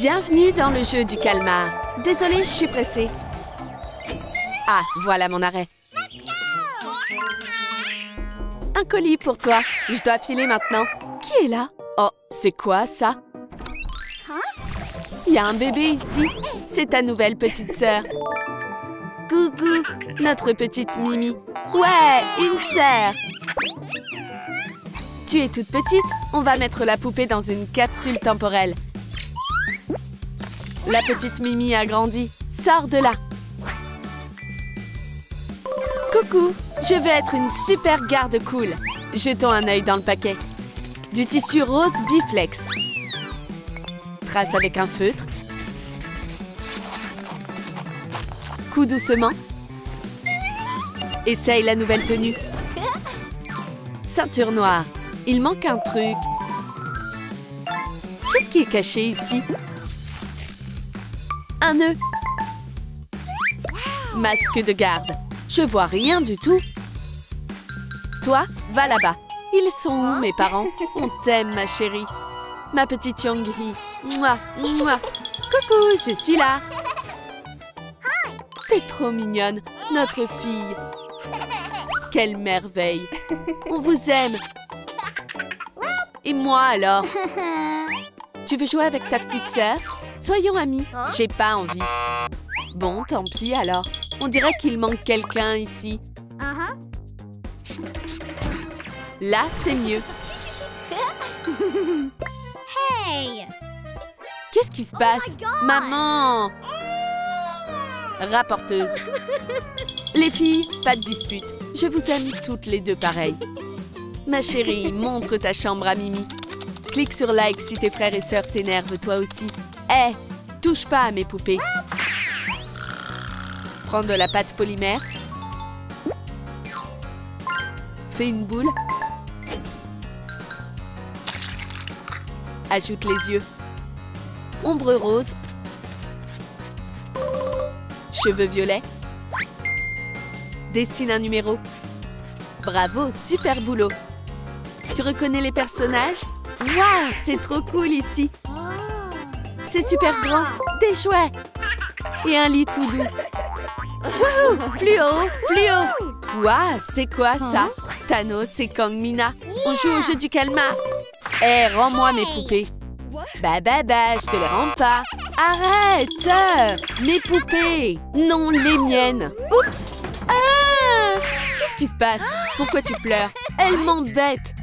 Bienvenue dans le jeu du calmar. Désolée, je suis pressée. Ah, voilà mon arrêt. Un colis pour toi. Je dois filer maintenant. Qui est là? Oh, c'est quoi ça? Il y a un bébé ici. C'est ta nouvelle petite sœur. Coucou, notre petite Mimi. Ouais, une sœur. Tu es toute petite? On va mettre la poupée dans une capsule temporelle. La petite Mimi a grandi. Sors de là. Coucou, je veux être une super garde cool. Jetons un œil dans le paquet. Du tissu rose Biflex. Trace avec un feutre. Couds doucement. Essaye la nouvelle tenue. Ceinture noire. Il manque un truc. Qu'est-ce qui est caché ici? Un nœud. Masque de garde. Je vois rien du tout. Toi, va là-bas. Ils sont où, mes parents? On t'aime, ma chérie. Ma petite Young-hee. Mouah, mouah. Coucou, je suis là. T'es trop mignonne, notre fille. Quelle merveille. On vous aime. Et moi, alors? Tu veux jouer avec ta petite sœur? Soyons amis. J'ai pas envie. Bon, tant pis alors. On dirait qu'il manque quelqu'un ici. Là, c'est mieux. Hey! Qu'est-ce qui se passe? Maman! Rapporteuse. Les filles, pas de dispute. Je vous aime toutes les deux pareilles. Ma chérie, montre ta chambre à Mimi. Clique sur like si tes frères et sœurs t'énervent toi aussi. Hé, touche pas à mes poupées. Prends de la pâte polymère. Fais une boule. Ajoute les yeux. Ombre rose. Cheveux violets. Dessine un numéro. Bravo, super boulot. Tu reconnais les personnages? Waouh, c'est trop cool ici. C'est super grand. Des jouets. Et un lit tout doux. Wouhou, plus haut, plus haut. Waouh, c'est quoi ça? Thanos et Kang Mina. On joue au jeu du calmar. Hé, rends-moi mes poupées. Bah, je te les rends pas. Arrête! Mes poupées! Non, les miennes. Oups! Ah! Qu'est-ce qui se passe? Pourquoi tu pleures? Elle m'embête.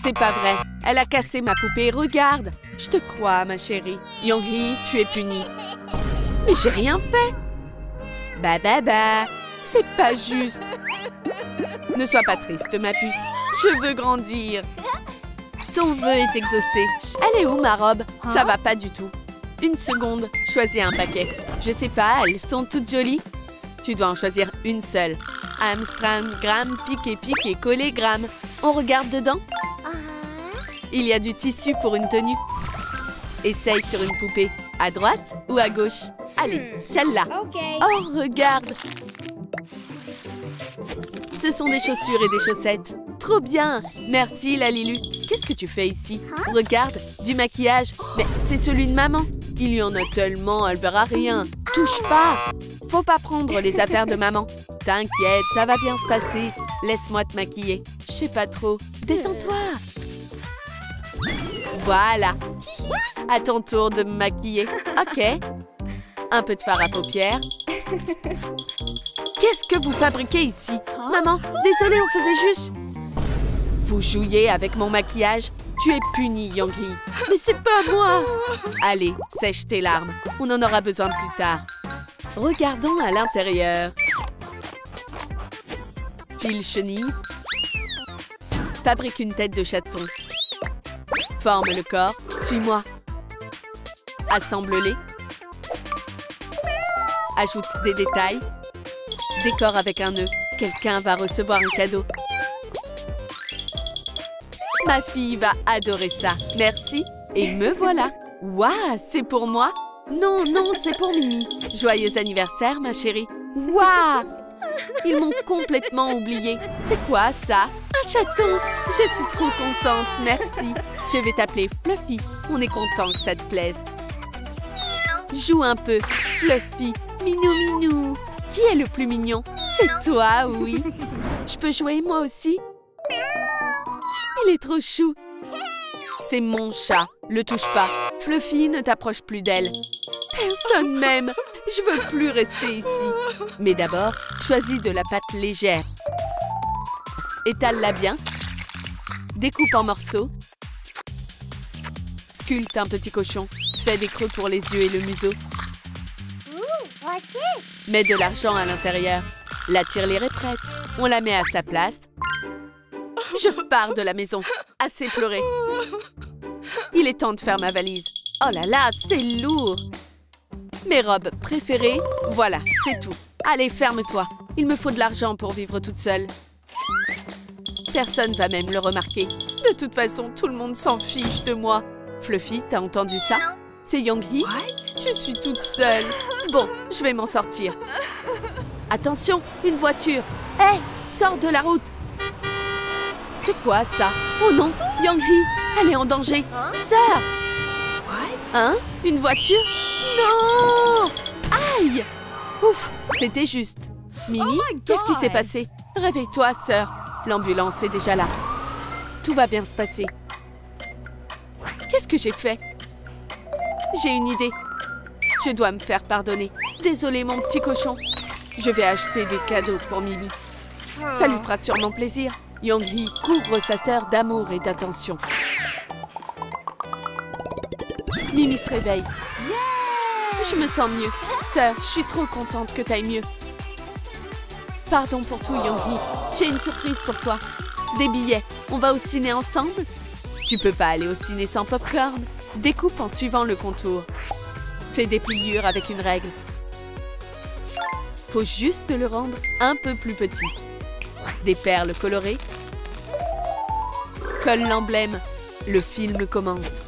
C'est pas vrai. Elle a cassé ma poupée. Regarde. Je te crois, ma chérie. Young-hee, tu es punie. Mais j'ai rien fait. Bah. C'est pas juste. Ne sois pas triste, ma puce. Je veux grandir. Ton vœu est exaucé. Elle est où, ma robe? Ça va pas du tout. Une seconde, choisis un paquet. Je sais pas, elles sont toutes jolies. Tu dois en choisir une seule. Amstram, gramme, piqué, collé, gramme. On regarde dedans? Il y a du tissu pour une tenue. Essaye sur une poupée. À droite ou à gauche? Allez, celle-là. Oh, regarde! Ce sont des chaussures et des chaussettes. Trop bien! Merci, la Lilu. Qu'est-ce que tu fais ici? Regarde, du maquillage. Mais c'est celui de maman. Il y en a tellement, elle verra rien. Touche pas! Faut pas prendre les affaires de maman. T'inquiète, ça va bien se passer. Laisse-moi te maquiller. Je sais pas trop. Détends-toi. Voilà. À ton tour de me maquiller. Ok. Un peu de fard à paupières. Qu'est-ce que vous fabriquez ici? Maman, désolée, on faisait juste... Vous jouiez avec mon maquillage? Tu es punie, Young-hee. Mais c'est pas moi. Allez, sèche tes larmes. On en aura besoin plus tard. Regardons à l'intérieur. File chenille. Fabrique une tête de chaton. Forme le corps. Suis-moi. Assemble-les. Ajoute des détails. Décore avec un nœud. Quelqu'un va recevoir un cadeau. Ma fille va adorer ça. Merci. Et me voilà. Waouh, c'est pour moi? Non, c'est pour Mimi. Joyeux anniversaire, ma chérie. Waouh! Ils m'ont complètement oublié. C'est quoi, ça? Un chaton! Je suis trop contente, merci. Je vais t'appeler Fluffy. On est content que ça te plaise. Joue un peu, Fluffy. Minou, minou. Qui est le plus mignon? C'est toi, oui. Je peux jouer moi aussi? Il est trop chou. C'est mon chat. Le touche pas. Fluffy, ne t'approche plus d'elle. Personne m'aime. Je veux plus rester ici. Mais d'abord, choisis de la pâte légère. Étale-la bien. Découpe en morceaux. Sculpte un petit cochon. Fais des creux pour les yeux et le museau. Mets de l'argent à l'intérieur. La tirelire est prête. On la met à sa place. Je pars de la maison. Assez pleuré. Il est temps de faire ma valise. Oh là là, c'est lourd. Mes robes préférées, voilà, c'est tout. Allez, ferme-toi. Il me faut de l'argent pour vivre toute seule. Personne va même le remarquer. De toute façon, tout le monde s'en fiche de moi. Fluffy, t'as entendu ça? C'est Young-hee? Je suis toute seule. Bon, je vais m'en sortir. Attention, une voiture. Hé, sors de la route. C'est quoi ça? Oh non, Young-hee, elle est en danger. Sœur! Hein? Une voiture? Non! Aïe! Ouf, c'était juste. Mimi, qu'est-ce qui s'est passé? Réveille-toi, sœur. L'ambulance est déjà là. Tout va bien se passer. Qu'est-ce que j'ai fait? J'ai une idée. Je dois me faire pardonner. Désolé, mon petit cochon. Je vais acheter des cadeaux pour Mimi. Ça lui fera sûrement plaisir. Young-hee couvre sa sœur d'amour et d'attention. Mimi se réveille. Je me sens mieux. Sœur, je suis trop contente que t'ailles mieux. Pardon pour tout, Young-hee. J'ai une surprise pour toi. Des billets. On va au ciné ensemble? Tu peux pas aller au ciné sans popcorn. Découpe en suivant le contour. Fais des pliures avec une règle. Faut juste le rendre un peu plus petit. Des perles colorées. Colle l'emblème. Le film commence.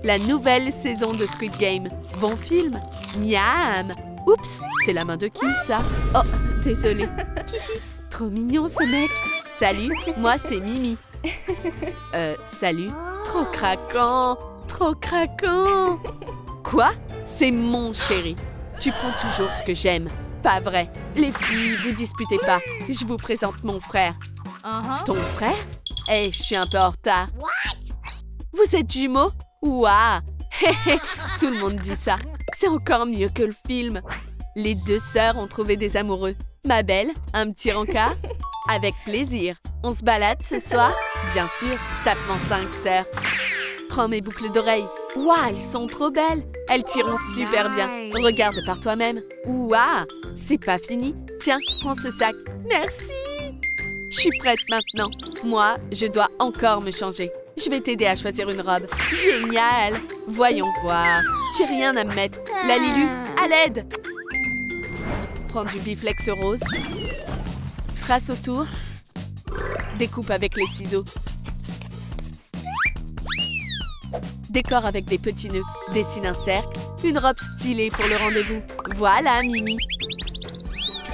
La nouvelle saison de Squid Game. Bon film. Miam. Oups, c'est la main de qui, ça? Oh, désolée. Trop mignon, ce mec. Salut, moi, c'est Mimi. Salut. Trop craquant. Trop craquant. Quoi? C'est mon chéri. Tu prends toujours ce que j'aime. Pas vrai. Les filles, vous disputez pas. Je vous présente mon frère. Ton frère? Eh, je suis un peu en retard. Vous êtes jumeaux? Waouh! Tout le monde dit ça. C'est encore mieux que le film. Les deux sœurs ont trouvé des amoureux. Ma belle, un petit rencard? Avec plaisir. On se balade ce soir? Bien sûr. Tapement 5, sœur. Prends mes boucles d'oreilles. Waouh, elles sont trop belles. Elles tireront super bien. Regarde par toi-même. Waouh, c'est pas fini. Tiens, prends ce sac. Merci. Je suis prête maintenant. Moi, je dois encore me changer. Je vais t'aider à choisir une robe. Génial! Voyons voir. J'ai rien à me mettre. La Lilu, à l'aide! Prends du biflex rose. Trace autour. Découpe avec les ciseaux. Décore avec des petits nœuds. Dessine un cercle. Une robe stylée pour le rendez-vous. Voilà, Mimi.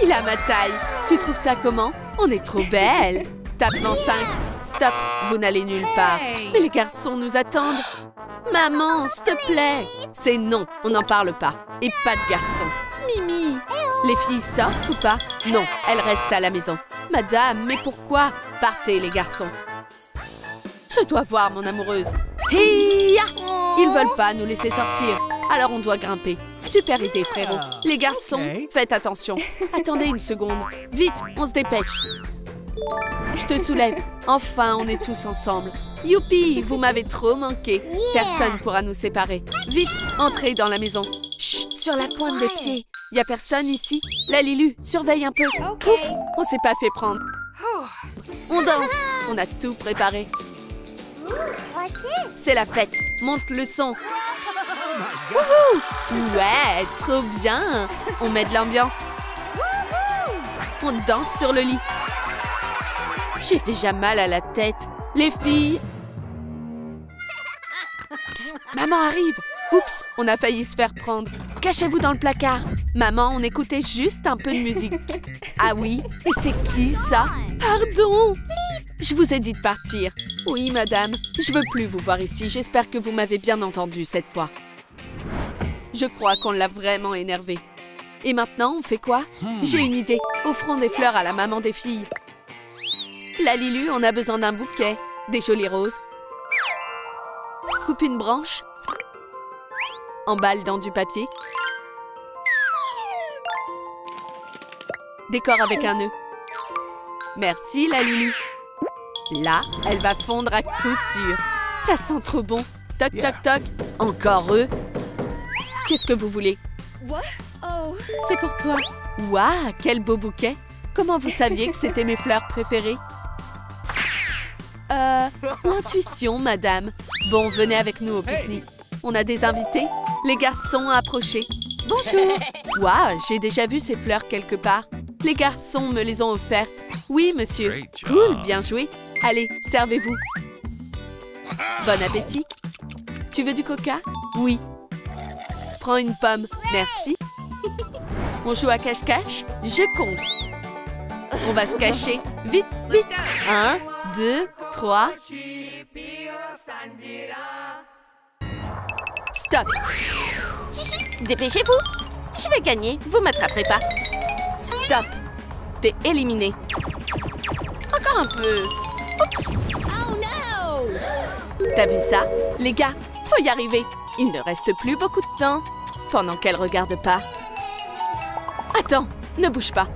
Il a ma taille. Tu trouves ça comment? On est trop belle. Tapement 5. Stop, vous n'allez nulle part. Mais les garçons nous attendent. Maman, s'il te plaît. C'est non, on n'en parle pas. Et pas de garçons. Mimi, les filles sortent ou pas? Non, elles restent à la maison. Madame, mais pourquoi? Partez, les garçons. Je dois voir mon amoureuse. Hi-ya! Ils veulent pas nous laisser sortir. Alors on doit grimper. Super idée, frérot. Les garçons, faites attention. Attendez une seconde. Vite, on se dépêche. Je te soulève. Enfin, on est tous ensemble. Youpi, vous m'avez trop manqué. Personne pourra nous séparer. Vite, entrez dans la maison. Chut, sur la pointe des pieds. Y a personne ici? La Lilu, surveille un peu. Ouf, on s'est pas fait prendre. On danse. On a tout préparé. C'est la fête. Monte le son. Wouhou! Ouais, trop bien. On met de l'ambiance. On danse sur le lit. J'ai déjà mal à la tête. Les filles. Psst, maman arrive. Oups, on a failli se faire prendre. Cachez-vous dans le placard. Maman, on écoutait juste un peu de musique. Ah oui? Et c'est qui ça? Pardon. Je vous ai dit de partir. Oui, madame. Je veux plus vous voir ici. J'espère que vous m'avez bien entendu cette fois. Je crois qu'on l'a vraiment énervé. Et maintenant, on fait quoi? J'ai une idée. Offrons des fleurs à la maman des filles. La Lilu, on a besoin d'un bouquet. Des jolies roses. Coupe une branche. Emballe dans du papier. Décore avec un nœud. Merci, la Lilu. Là, elle va fondre à coup sûr. Ça sent trop bon. Toc, toc, toc. Encore eux. Qu'est-ce que vous voulez? Oh. C'est pour toi. Waouh, quel beau bouquet. Comment vous saviez que c'était mes fleurs préférées? L'intuition, madame. Bon, venez avec nous au pique-nique. On a des invités. Les garçons, approchez. Bonjour. Waouh, j'ai déjà vu ces fleurs quelque part. Les garçons me les ont offertes. Oui, monsieur. Cool, bien joué. Allez, servez-vous. Bon appétit. Tu veux du coca? Oui. Prends une pomme. Merci. On joue à cache-cache? Je compte. On va se cacher. Vite, vite. 1, 2, 3. Stop. Dépêchez-vous. Je vais gagner. Vous ne m'attraperez pas. Stop. T'es éliminé. Encore un peu. Oups. Oh no! T'as vu ça? Les gars, faut y arriver. Il ne reste plus beaucoup de temps. Pendant qu'elle regarde pas. Attends, ne bouge pas.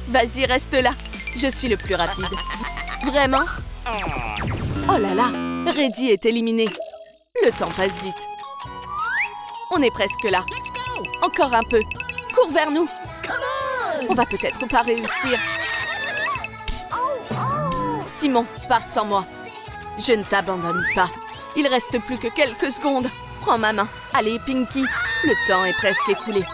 Vas-y, reste là. Je suis le plus rapide. Vraiment? Oh là là, Reddy est éliminé. Le temps passe vite. On est presque là. Encore un peu. Cours vers nous. On va peut-être pas réussir. Simon, pars sans moi. Je ne t'abandonne pas. Il reste plus que quelques secondes. Prends ma main. Allez, Pinky. Le temps est presque écoulé.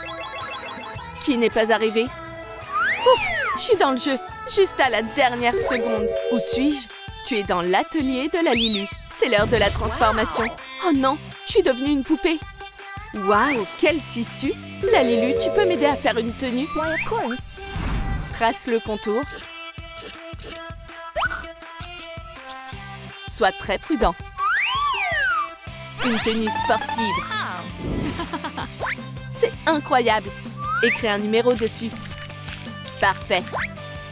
Qui n'est pas arrivé? Ouf, je suis dans le jeu. Juste à la dernière seconde. Où suis-je? Tu es dans l'atelier de la Lilu. C'est l'heure de la transformation. Oh non, je suis devenue une poupée. Waouh, quel tissu! La Lilu, tu peux m'aider à faire une tenue? Why, of course. Trace le contour. Sois très prudent. Une tenue sportive. C'est incroyable. Écris un numéro dessus. Parfait.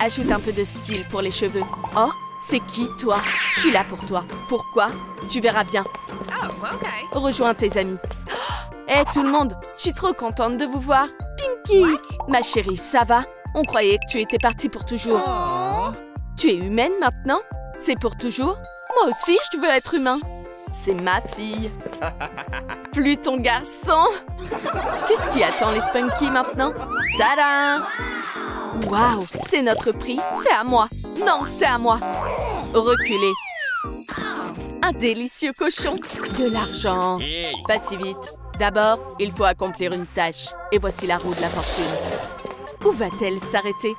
Ajoute un peu de style pour les cheveux. Oh, c'est qui, toi? Je suis là pour toi. Pourquoi? Tu verras bien. Rejoins tes amis. Hé, tout le monde, je suis trop contente de vous voir. Pinky! Ma chérie, ça va? On croyait que tu étais partie pour toujours. Tu es humaine maintenant? C'est pour toujours? Moi aussi, je veux être humain. C'est ma fille. Plus ton garçon. Qu'est-ce qui attend les Spunky maintenant? Tadam! Waouh, c'est notre prix. C'est à moi. Non, c'est à moi. Reculez. Un délicieux cochon. De l'argent. Pas si vite. D'abord, il faut accomplir une tâche. Et voici la roue de la fortune. Où va-t-elle s'arrêter?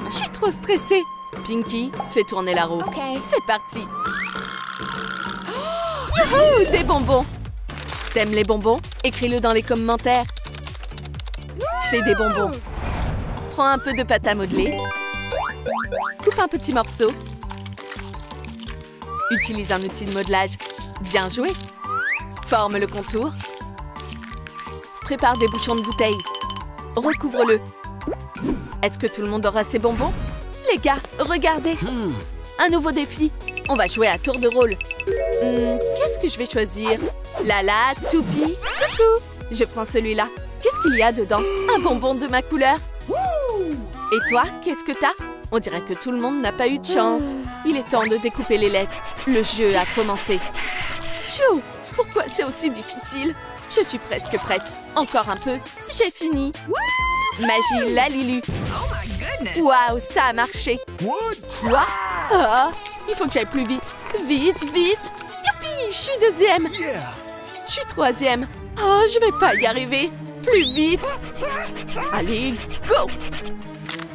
Je suis trop stressée. Pinky, fais tourner la roue. C'est parti. Youhou, des bonbons. T'aimes les bonbons? Écris-le dans les commentaires. Fais des bonbons. Prends un peu de pâte à modeler. Coupe un petit morceau. Utilise un outil de modelage. Bien joué. Forme le contour. Prépare des bouchons de bouteille. Recouvre-le. Est-ce que tout le monde aura ses bonbons? Les gars, regardez. Un nouveau défi. On va jouer à tour de rôle. Qu'est-ce que je vais choisir? Lala, Toupie. Coucou. Je prends celui-là. Qu'est-ce qu'il y a dedans? Un bonbon de ma couleur. Et toi, qu'est-ce que t'as? On dirait que tout le monde n'a pas eu de chance. Il est temps de découper les lettres. Le jeu a commencé. Pfiou! Pourquoi c'est aussi difficile? Je suis presque prête. Encore un peu. J'ai fini. Magie la Lilu. Waouh, ça a marché. Quoi? Oh, il faut que j'aille plus vite. Vite, vite. Youpi, je suis deuxième. Je suis troisième. Oh, je vais pas y arriver. Plus vite. Allez, go.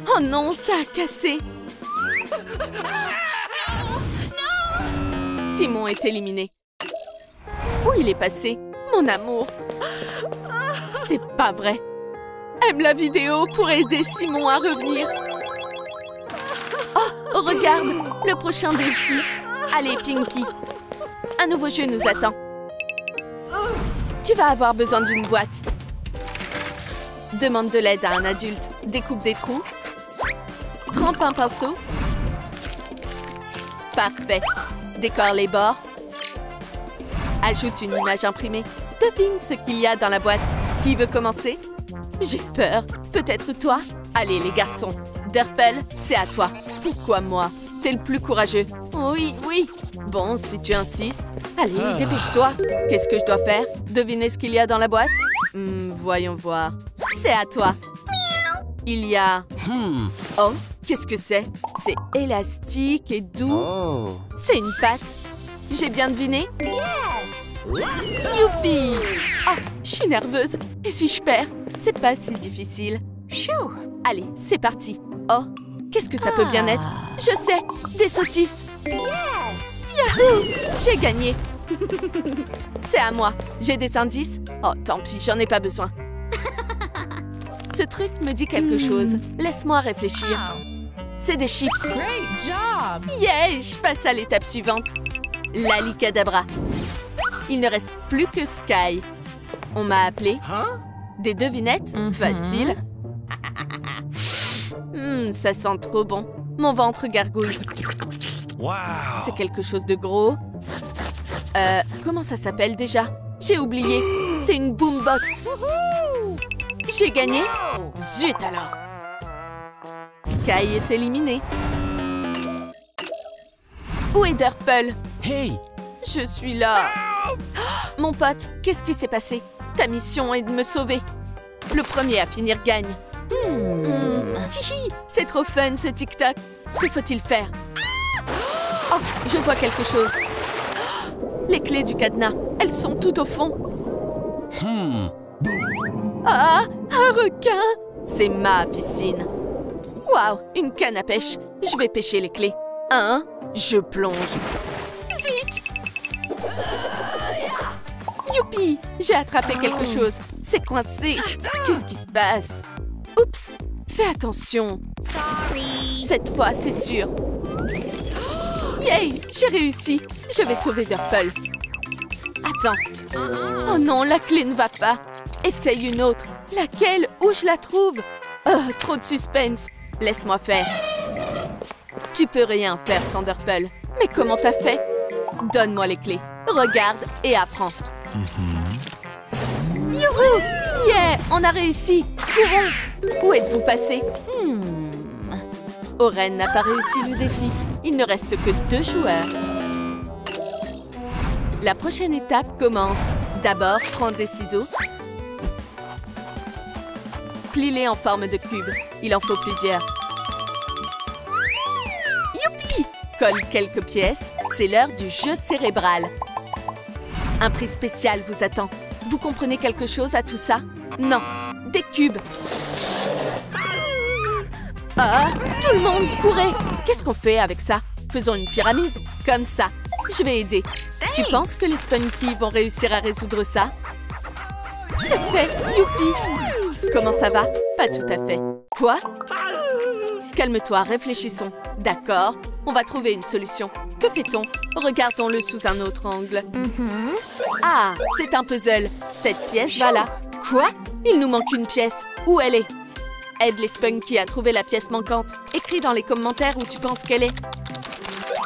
Oh non, ça a cassé. Simon est éliminé. Où il est passé? Mon amour. C'est pas vrai. Aime la vidéo pour aider Simon à revenir. Oh, regarde, le prochain défi. Allez, Pinky. Un nouveau jeu nous attend. Tu vas avoir besoin d'une boîte. Demande de l'aide à un adulte. Découpe des trous. Trempe un pinceau. Parfait. Décore les bords. Ajoute une image imprimée. Devine ce qu'il y a dans la boîte. Qui veut commencer? J'ai peur. Peut-être toi? Allez, les garçons. Derpel, c'est à toi. Pourquoi moi? T'es le plus courageux. Oui, oui. Bon, si tu insistes. Allez, dépêche-toi. Qu'est-ce que je dois faire? Deviner ce qu'il y a dans la boîte? Voyons voir. C'est à toi. Il y a... Oh, qu'est-ce que c'est? C'est élastique et doux. C'est une pâte. J'ai bien deviné? Youpi! Oh, je suis nerveuse. Et si je perds? C'est pas si difficile. Allez, c'est parti. Oh, qu'est-ce que ça peut bien être? Je sais, des saucisses. Yahoo! J'ai gagné. C'est à moi. J'ai des indices? Oh, tant pis, j'en ai pas besoin. Ce truc me dit quelque chose. Laisse-moi réfléchir. C'est des chips. Great job! Yeah! Je passe à l'étape suivante. L'alicadabra. Il ne reste plus que Sky. On m'a appelé. Des devinettes? Facile. Ça sent trop bon. Mon ventre gargouille. Wow. C'est quelque chose de gros. Comment ça s'appelle déjà? J'ai oublié. C'est une boombox. J'ai gagné? Zut alors. Sky est éliminé. Où est Derpel? Hey. Je suis là. Mon pote, qu'est-ce qui s'est passé? Ta mission est de me sauver. Le premier à finir gagne. Tihi, c'est trop fun ce TikTok. Que faut-il faire? Oh, je vois quelque chose. Les clés du cadenas, elles sont tout au fond. Ah, un requin! C'est ma piscine. Waouh, une canne à pêche. Je vais pêcher les clés. Je plonge. Vite! Youpi! J'ai attrapé quelque chose. C'est coincé. Qu'est-ce qui se passe? Oups! Fais attention. Sorry. Cette fois, c'est sûr. Yay! J'ai réussi. Je vais sauver Derpel. Attends. Oh non, la clé ne va pas. Essaye une autre. Laquelle? Où je la trouve? Oh, trop de suspense. Laisse-moi faire. Tu peux rien faire sans Derpel. Mais comment t'as fait? Donne-moi les clés. Regarde et apprends. Youhou! Yeah! On a réussi! Courons! Où êtes-vous passé? Oren n'a pas réussi le défi. Il ne reste que 2 joueurs. La prochaine étape commence. D'abord, prends des ciseaux. Plie-les en forme de cube. Il en faut plusieurs. Youpi! Colle quelques pièces. C'est l'heure du jeu cérébral. Un prix spécial vous attend. Vous comprenez quelque chose à tout ça? Non. Des cubes. Ah! Tout le monde, courez! Qu'est-ce qu'on fait avec ça? Faisons une pyramide. Comme ça. Je vais aider. Tu penses que les Spunky vont réussir à résoudre ça? C'est fait! Youpi! Comment ça va? Pas tout à fait. Quoi? Calme-toi, réfléchissons. D'accord, on va trouver une solution. Que fait-on? Regardons-le sous un autre angle. Ah, c'est un puzzle. Cette pièce va là. Quoi? Il nous manque une pièce. Où elle est? Aide les Spunky à trouver la pièce manquante. Écris dans les commentaires où tu penses qu'elle est.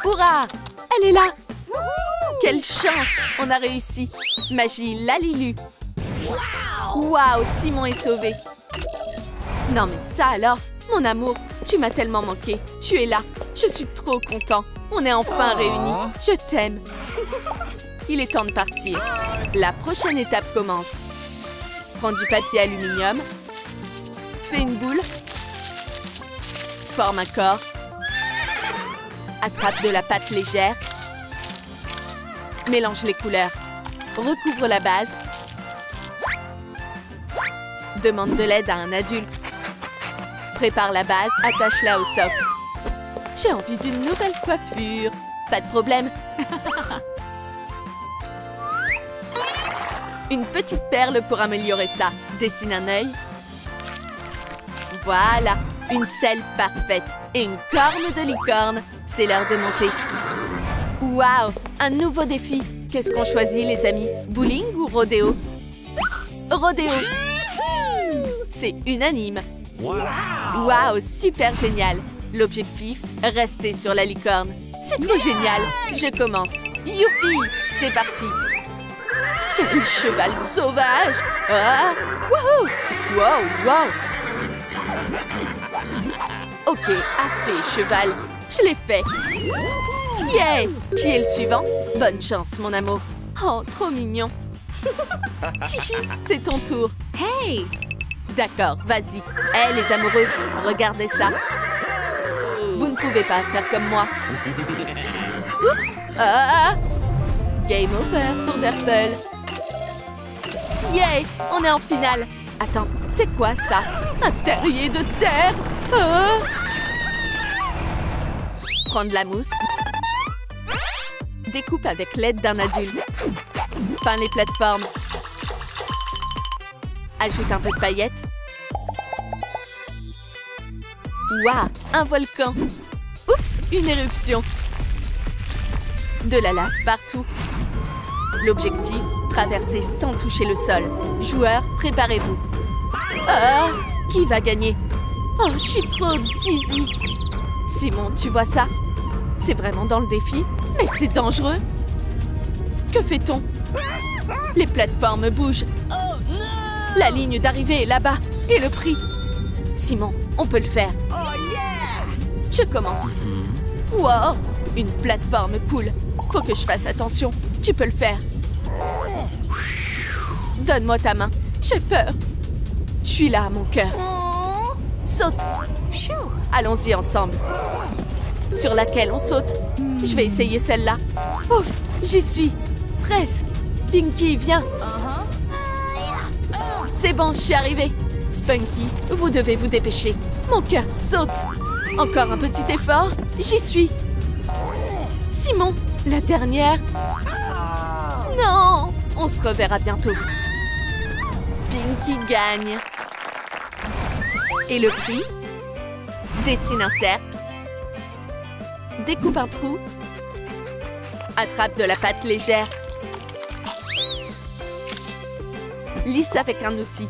Hurrah! Elle est là! Quelle chance! On a réussi. Magie Lalilu. Waouh! Simon est sauvé. Non mais ça alors! Mon amour, tu m'as tellement manqué. Tu es là. Je suis trop content. On est enfin réunis. Je t'aime. Il est temps de partir. La prochaine étape commence. Prends du papier aluminium. Fais une boule. Forme un corps. Attrape de la pâte légère. Mélange les couleurs. Recouvre la base. Demande de l'aide à un adulte. Prépare la base, attache-la au socle. J'ai envie d'une nouvelle coiffure. Pas de problème. Une petite perle pour améliorer ça. Dessine un œil. Voilà, une selle parfaite et une corne de licorne. C'est l'heure de monter. Waouh, un nouveau défi. Qu'est-ce qu'on choisit, les amis? Bowling ou rodéo? Rodéo. C'est unanime. Waouh, super génial. L'objectif, rester sur la licorne. C'est trop génial. Je commence. Youpi, c'est parti. Quel cheval sauvage. Ah, wouhou. Wow, wow. Ok, assez, cheval. Je l'ai fait. Yeah! Qui est le suivant? Bonne chance, mon amour. Oh, trop mignon. Tihi, c'est ton tour. Hey! D'accord, vas-y. Hé, les amoureux, regardez ça. Vous ne pouvez pas faire comme moi. Oups! Ah! Game over pour Derpel. Yeah! On est en finale. Attends, c'est quoi ça? Un terrier de terre? Oh! Prendre la mousse. Découpe avec l'aide d'un adulte. Peins les plateformes. Ajoute un peu de paillettes. Waouh, un volcan. Oups, une éruption. De la lave partout. L'objectif, traverser sans toucher le sol. Joueurs, préparez-vous. Ah, qui va gagner? Oh, je suis trop dizzy. Simon, tu vois ça? C'est vraiment dans le défi? Mais c'est dangereux. Que fait-on? Les plateformes bougent. La ligne d'arrivée est là-bas. Et le prix? Simon, on peut le faire. Je commence. Wow, une plateforme cool. Faut que je fasse attention. Tu peux le faire. Donne-moi ta main. J'ai peur. Je suis là, mon cœur. Saute. Allons-y ensemble. Sur laquelle on saute? Je vais essayer celle-là. Ouf, j'y suis. Presque. Pinky, viens. C'est bon, je suis arrivée. Spunky, vous devez vous dépêcher. Mon cœur saute. Encore un petit effort. J'y suis. Simon, la dernière. Non, on se reverra bientôt. Pinky gagne. Et le prix? Dessine un cercle. Découpe un trou. Attrape de la pâte légère. Lisse avec un outil.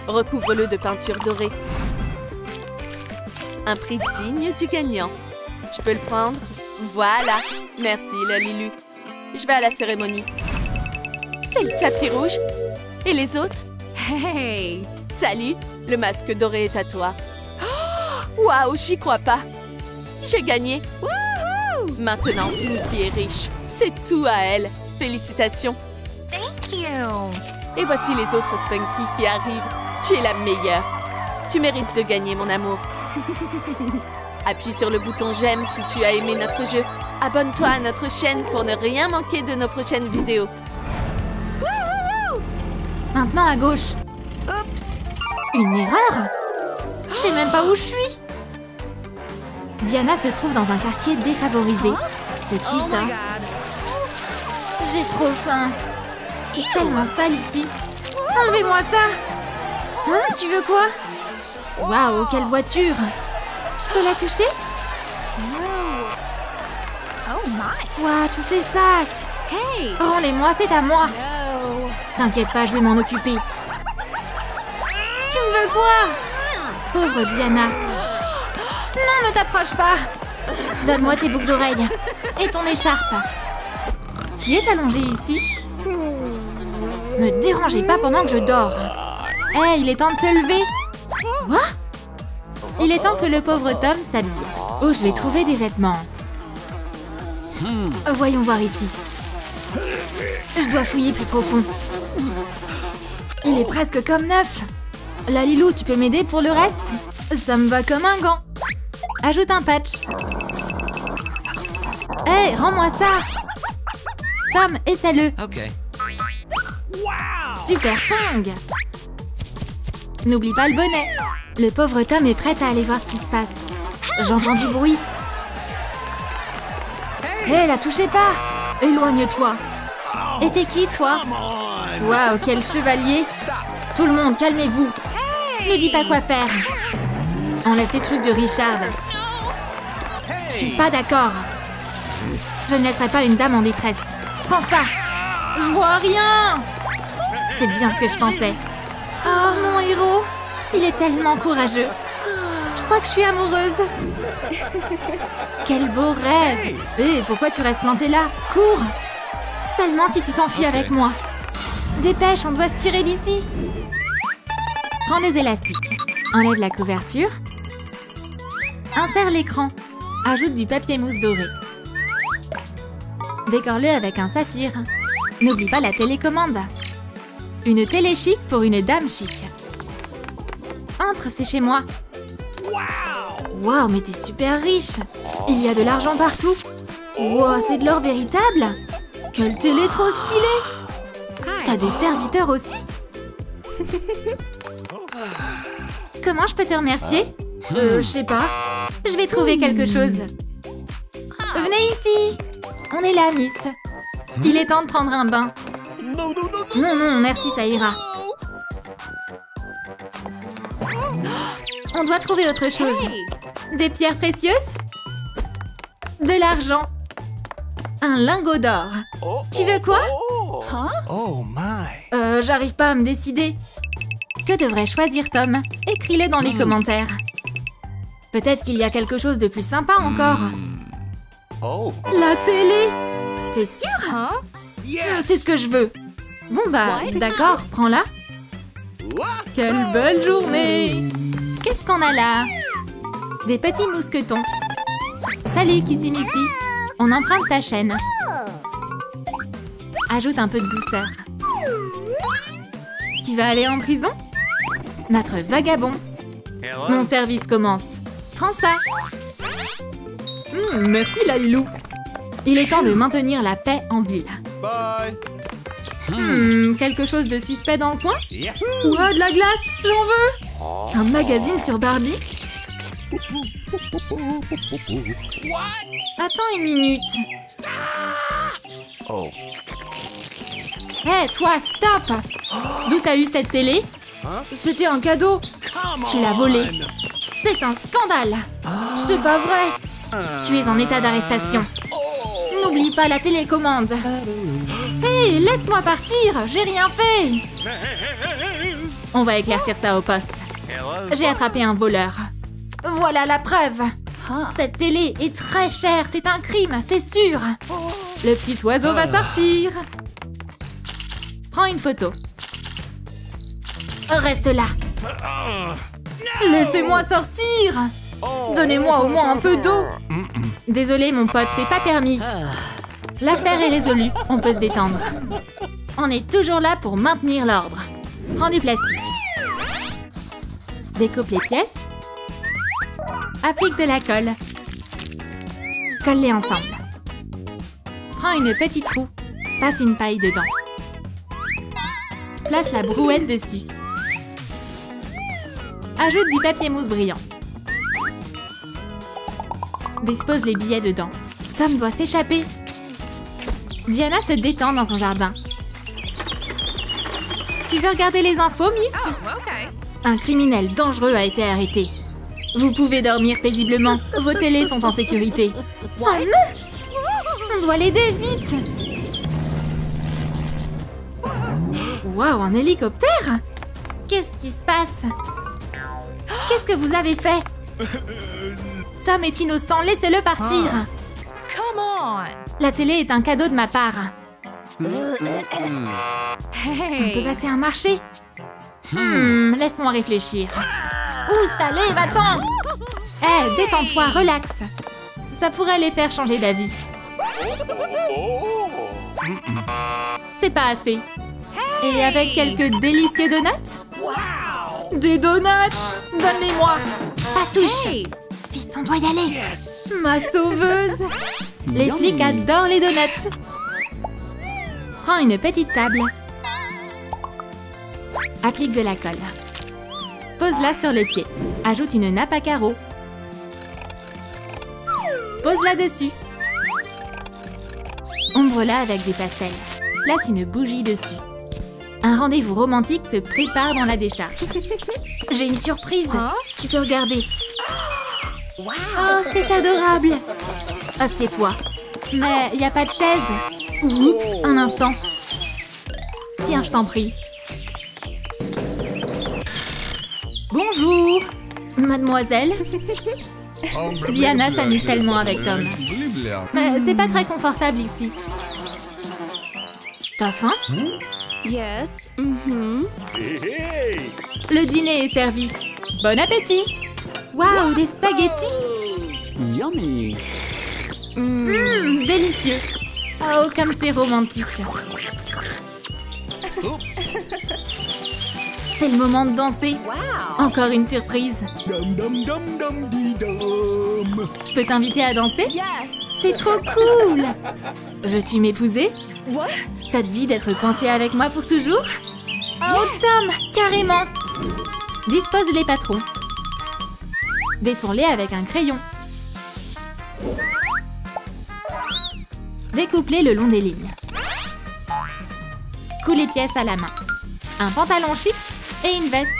Recouvre-le de peinture dorée. Un prix digne du gagnant. Je peux le prendre? Voilà. Merci, la Lilu. Je vais à la cérémonie. C'est le tapis rouge. Et les autres? Hey! Salut, le masque doré est à toi. Waouh, j'y crois pas. J'ai gagné. Maintenant, Pinky est riche. C'est tout à elle. Félicitations. Thank you! Et voici les autres Spunky qui arrivent. Tu es la meilleure. Tu mérites de gagner, mon amour. Appuie sur le bouton j'aime si tu as aimé notre jeu. Abonne-toi à notre chaîne pour ne rien manquer de nos prochaines vidéos. Maintenant à gauche. Oups! Une erreur? Je sais même pas où je suis. Diana se trouve dans un quartier défavorisé. C'est qui ça? Oh my God. J'ai trop faim. C'est tellement sale ici. Enlevez-moi ça. Hein, tu veux quoi? Waouh, quelle voiture. Je peux la toucher? Oh my! Waouh, tous ces sacs. Hey! Rendez-moi, c'est à moi. No! T'inquiète pas, je vais m'en occuper. Tu me veux quoi? Pauvre Diana. Non, ne t'approche pas. Donne-moi tes boucles d'oreilles. Et ton écharpe. Qui est allongé ici? Ne dérangez pas pendant que je dors. Hé, il est temps de se lever. Quoi? Il est temps que le pauvre Tom s'habille. Oh, je vais trouver des vêtements. Voyons voir ici. Je dois fouiller plus profond. Il est presque comme neuf. La Lilou, tu peux m'aider pour le reste? Ça me va comme un gant. Ajoute un patch. Hé, rends-moi ça. Tom, essaie-le. Ok. Super tongue. N'oublie pas le bonnet. Le pauvre Tom est prêt à aller voir ce qui se passe. J'entends du bruit. Hé, la touchez pas. Éloigne-toi. Et t'es qui, toi? Waouh, quel chevalier. Tout le monde, calmez-vous. Ne dis pas quoi faire. Enlève tes trucs de Richard. Je suis pas d'accord. Je ne laisserai pas une dame en détresse. Prends ça. Je vois rien. C'est bien ce que je pensais. Oh, mon héros. Il est tellement courageux. Je crois que je suis amoureuse. Quel beau rêve. Hé, pourquoi tu restes planté là? Cours. Seulement si tu t'enfuis avec moi. Dépêche, on doit se tirer d'ici. Prends des élastiques. Enlève la couverture. Insère l'écran. Ajoute du papier mousse doré. Décore-le avec un saphir. N'oublie pas la télécommande. Une télé chic pour une dame chic. Entre, c'est chez moi. Waouh, mais t'es super riche. Il y a de l'argent partout. Wow, c'est de l'or véritable. Quelle télé trop stylée. T'as des serviteurs aussi? Comment je peux te remercier? Je sais pas. Je vais trouver quelque chose. Venez ici. On est là, Miss. Il est temps de prendre un bain. Non, non, merci, ça ira. On doit trouver autre chose. Des pierres précieuses? De l'argent. Un lingot d'or. Tu veux quoi? Oh my. J'arrive pas à me décider. Que devrais choisir Tom? Écris-le dans les commentaires. Peut-être qu'il y a quelque chose de plus sympa encore. Oh. La télé! T'es sûre? C'est ce que je veux. Bon bah, d'accord, prends-la. Quelle belle journée! Qu'est-ce qu'on a là? Des petits mousquetons. Salut, Kissimissy. On emprunte ta chaîne. Ajoute un peu de douceur. Tu vas aller en prison? Notre vagabond. Mon service commence. Prends ça. Merci, Lalilou. Il est temps de maintenir la paix en ville. Bye. Quelque chose de suspect dans le coin? Ouah, de la glace! J'en veux! Un magazine sur Barbie? Attends une minute. Oh. Hé, toi, stop! D'où t'as eu cette télé? C'était un cadeau. Tu l'as volé. C'est un scandale. C'est pas vrai. Tu es en état d'arrestation. N'oublie pas la télécommande. Hé, laisse-moi partir. J'ai rien fait. On va éclaircir ça au poste. J'ai attrapé un voleur. Voilà la preuve. Cette télé est très chère. C'est un crime, c'est sûr. Le petit oiseau va sortir. Prends une photo. Reste là. Laissez-moi sortir. Donnez-moi au moins un peu d'eau. Désolé, mon pote, c'est pas permis. L'affaire est résolue. On peut se détendre. On est toujours là pour maintenir l'ordre. Prends du plastique. Découpe les pièces. Applique de la colle. Colle-les ensemble. Prends une petite roue. Passe une paille dedans. Place la brouette dessus. Ajoute du papier mousse brillant. Dispose les billets dedans. Tom doit s'échapper. Diana se détend dans son jardin. Tu veux regarder les infos, Miss? Un criminel dangereux a été arrêté. Vous pouvez dormir paisiblement. Vos télés sont en sécurité. Oh non! On doit l'aider, vite! Waouh, un hélicoptère? Qu'est-ce qui se passe? Qu'est-ce que vous avez fait? Tom est innocent, laissez-le partir. Come on. La télé est un cadeau de ma part. On Hey. peut passer un marché. Laisse-moi réfléchir. Où allez, va-t'en! Hé, détends-toi, relax. Ça pourrait les faire changer d'avis. C'est pas assez. Et avec quelques délicieux donuts? Des donuts! Donne-les-moi! Pas touche! Vite, on doit y aller! Yes. Ma sauveuse! Les flics adorent les donuts! Prends une petite table. Applique de la colle. Pose-la sur le pied. Ajoute une nappe à carreaux. Pose-la dessus. Ombre-la avec des pastels. Place une bougie dessus. Un rendez-vous romantique se prépare dans la décharge. J'ai une surprise. Tu peux regarder. Oh, c'est adorable. Assieds-toi. Mais il n'y a pas de chaise. Oups, un instant. Tiens, je t'en prie. Bonjour, mademoiselle. Diana s'amuse tellement avec Tom. Mais c'est pas très confortable ici. T'as faim? Yes. Mhm. Le dîner est servi. Bon appétit! Waouh, des spaghettis! Yummy. Délicieux! Oh, comme c'est romantique! C'est le moment de danser! Encore une surprise! Je peux t'inviter à danser? Yes. C'est trop cool! Veux-tu m'épouser? What? Ça te dit d'être coincé avec moi pour toujours? Oh Tom, carrément! Dispose les patrons. Détourne-les avec un crayon. Découpe-les le long des lignes. Coule les pièces à la main. Un pantalon chic et une veste.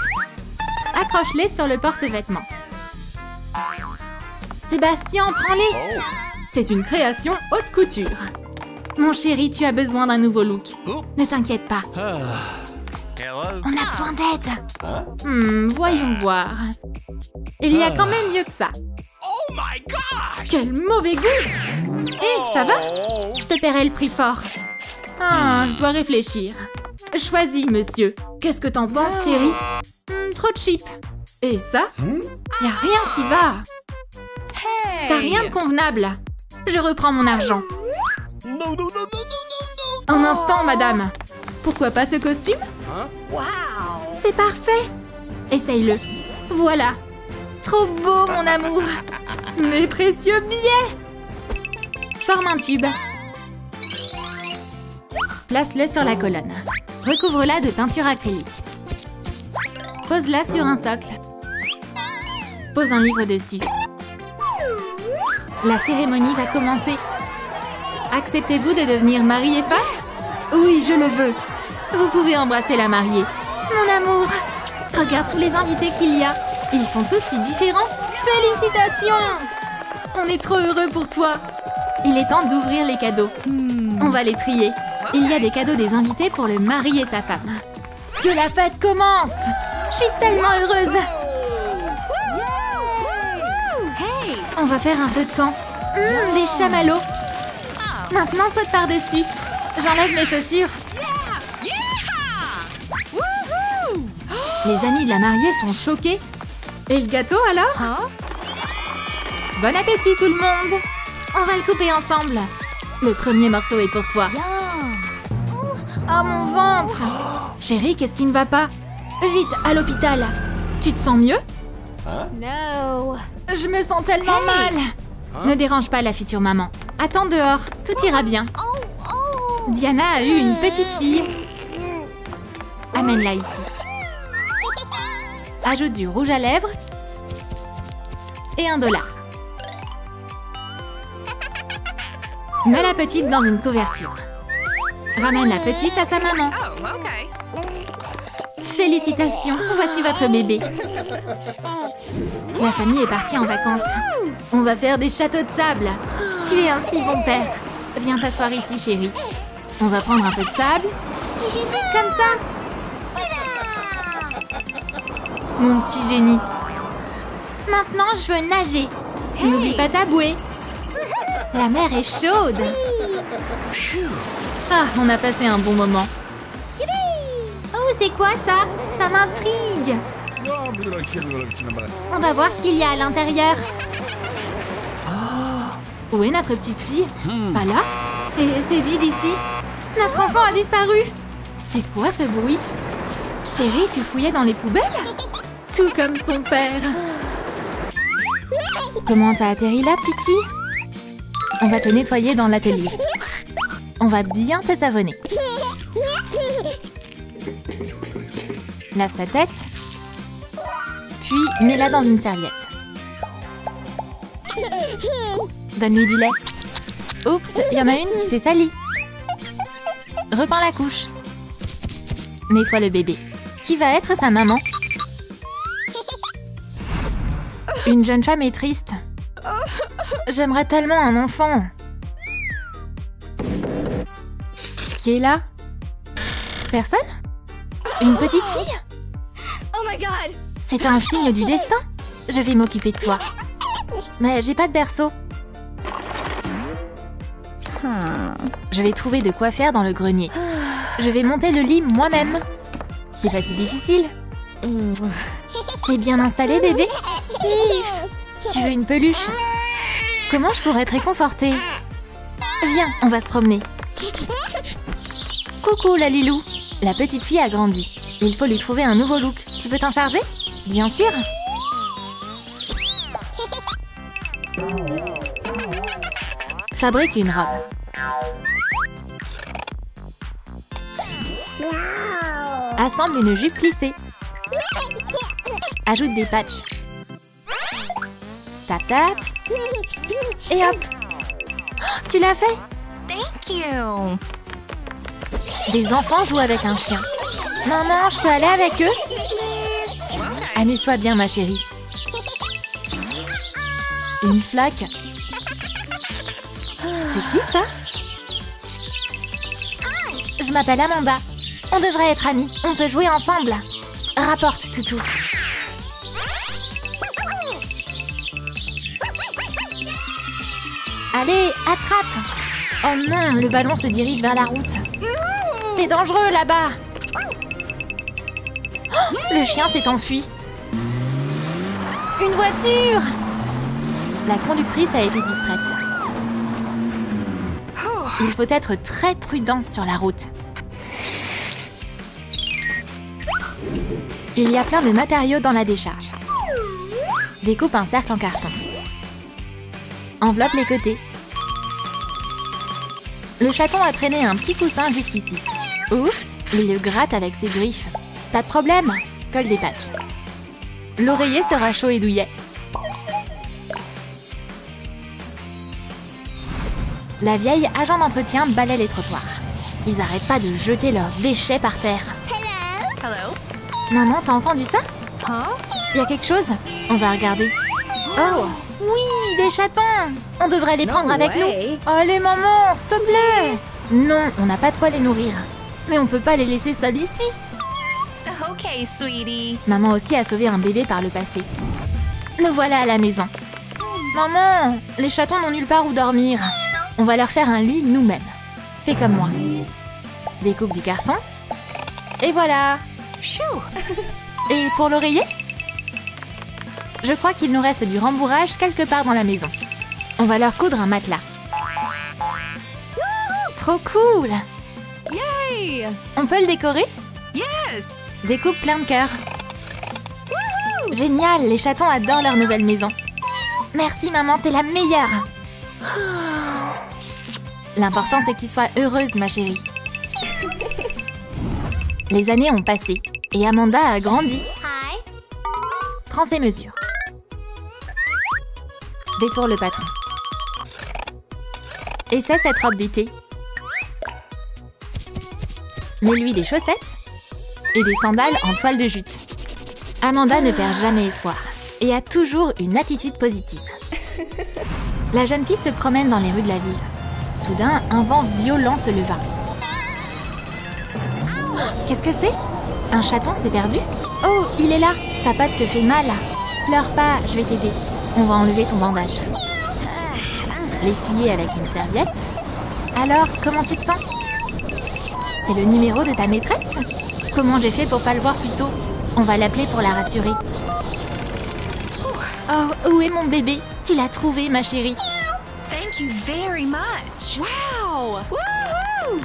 Accroche-les sur le porte-vêtements. Sébastien, prends-les! C'est une création haute couture. Mon chéri, tu as besoin d'un nouveau look. Ne t'inquiète pas. Hello? On a besoin d'aide. Voyons voir. Il y a quand même mieux que ça. Oh my gosh! Quel mauvais goût! Hé, ça va? Je te paierai le prix fort. Ah, je dois réfléchir. Choisis, monsieur. Qu'est-ce que t'en penses, chérie? Trop cheap. Et ça? Y a rien qui va. Hey. T'as rien de convenable. Je reprends mon argent. No, no, no, no, no, no, no! Un instant, madame. Pourquoi pas ce costume? Wow. C'est parfait. Essaye-le. Voilà. Trop beau, mon amour. Mes précieux billets. Forme un tube. Place-le sur la colonne. Recouvre-la de peinture acrylique. Pose-la sur un socle. Pose un livre dessus. La cérémonie va commencer. Acceptez-vous de devenir mari et femme? Oui, je le veux. Vous pouvez embrasser la mariée. Mon amour, regarde tous les invités qu'il y a. Ils sont tous si différents. Félicitations! On est trop heureux pour toi. Il est temps d'ouvrir les cadeaux. On va les trier. Il y a des cadeaux des invités pour le mari et sa femme. Que la fête commence! Je suis tellement heureuse! Hey. On va faire un feu de camp. Des chamallows. Maintenant, saute par-dessus. J'enlève mes chaussures. Les amis de la mariée sont choqués. Et le gâteau alors? Bon appétit tout le monde! On va le couper ensemble. Le premier morceau est pour toi. Oh mon ventre! Chérie, qu'est-ce qui ne va pas? Vite, à l'hôpital. Tu te sens mieux? No. Je me sens tellement mal. Ne dérange pas la future maman. Attends dehors, tout ira bien. Diana a eu une petite fille. Amène-la ici. Ajoute du rouge à lèvres et $1. Mets la petite dans une couverture. Ramène la petite à sa maman. Oh, okay. Félicitations, voici votre bébé. La famille est partie en vacances. On va faire des châteaux de sable. Tu es un si bon père. Viens t'asseoir ici, chérie. On va prendre un peu de sable. Comme ça. Mon petit génie. Maintenant, je veux nager. N'oublie pas ta bouée. La mer est chaude. Ah, on a passé un bon moment. Oh, c'est quoi ça? Ça m'intrigue. On va voir ce qu'il y a à l'intérieur. Où est notre petite fille? Pas là? Et c'est vide ici. Notre enfant a disparu. C'est quoi ce bruit? Chérie, tu fouillais dans les poubelles? Tout comme son père. Comment t'as atterri là, petite fille? On va te nettoyer dans l'atelier. On va bien te savonner. Lave sa tête. Puis, mets-la dans une serviette. Donne-lui du lait. Oups, il y en a une qui s'est salie. Repeins la couche. Nettoie le bébé. Qui va être sa maman? Une jeune femme est triste. J'aimerais tellement un enfant. Qui est là? Personne? Une petite fille? Oh my god! C'est un signe du destin. Je vais m'occuper de toi. Mais j'ai pas de berceau. Je vais trouver de quoi faire dans le grenier. Je vais monter le lit moi-même. C'est pas si difficile. T'es bien installé, bébé? Sniff! Tu veux une peluche? Comment je pourrais te réconforter? Viens, on va se promener. Coucou, la Lilou. La petite fille a grandi. Il faut lui trouver un nouveau look. Tu peux t'en charger? Bien sûr. Fabrique une robe. Assemble une jupe plissée. Ajoute des patchs. Tap tap. Et hop. Oh, tu l'as fait? Thank you! Des enfants jouent avec un chien. Maman, je peux aller avec eux? Okay. Amuse-toi bien, ma chérie. Une flaque. C'est qui ça? Je m'appelle Amanda. On devrait être amis. On peut jouer ensemble. Rapporte, toutou. Allez, attrape! Oh non, le ballon se dirige vers la route. C'est dangereux là-bas. Oh, le chien s'est enfui. Une voiture! La conductrice a été distraite. Il faut être très prudent sur la route. Il y a plein de matériaux dans la décharge. Découpe un cercle en carton. Enveloppe les côtés. Le chaton a traîné un petit coussin jusqu'ici. Oups, il le gratte avec ses griffes. Pas de problème, colle des patchs. L'oreiller sera chaud et douillet. La vieille agent d'entretien balaie les trottoirs. Ils arrêtent pas de jeter leurs déchets par terre. Hello? Maman, t'as entendu ça? Huh? Y a quelque chose? On va regarder. Oh! Oui, des chatons! On devrait les prendre avec nous. Allez, maman, s'il te plaît! Non, on n'a pas de quoi les nourrir. Mais on peut pas les laisser seuls ici. Okay, sweetie. Maman aussi a sauvé un bébé par le passé. Nous voilà à la maison. Maman, les chatons n'ont nulle part où dormir. On va leur faire un lit nous-mêmes. Fais comme moi. Découpe du carton. Et voilà. Chou! Et pour l'oreiller? Je crois qu'il nous reste du rembourrage quelque part dans la maison. On va leur coudre un matelas. Trop cool! Yay! On peut le décorer? Yes! Découpe plein de cœurs. Génial, les chatons adorent leur nouvelle maison. Merci maman, t'es la meilleure. L'important c'est que tu sois heureuse, ma chérie. Les années ont passé et Amanda a grandi. Prends ses mesures. Détourne le patron. Essaie cette robe d'été. Mets-lui des chaussettes et des sandales en toile de jute. Amanda ne perd jamais espoir et a toujours une attitude positive. La jeune fille se promène dans les rues de la ville. Soudain, un vent violent se leva. Qu'est-ce que c'est? Un chaton s'est perdu? Oh, il est là! Ta patte te fait mal. Pleure pas, je vais t'aider. On va enlever ton bandage. L'essuyer avec une serviette. Alors, comment tu te sens? C'est le numéro de ta maîtresse? Comment j'ai fait pour pas le voir plus tôt? On va l'appeler pour la rassurer. Oh, où est mon bébé? Tu l'as trouvé, ma chérie. Thank you very much. Wow! Wouhou!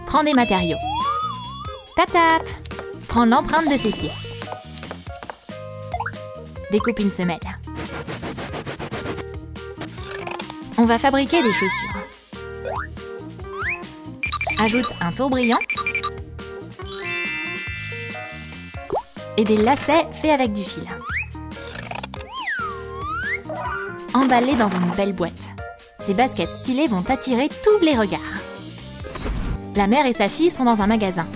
Prends des matériaux. Tap tap. Prends l'empreinte de ses pieds. Découpe une semelle. On va fabriquer des chaussures. Ajoute un tourbrillant et des lacets faits avec du fil. Emballe-les dans une belle boîte. Ces baskets stylées vont attirer tous les regards. La mère et sa fille sont dans un magasin.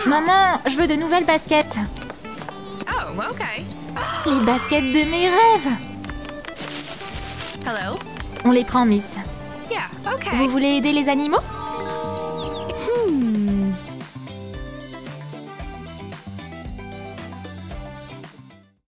Maman, je veux de nouvelles baskets. Oh, okay. Les baskets de mes rêves. Hello? On les prend, Miss. Yeah. Okay. Vous voulez aider les animaux?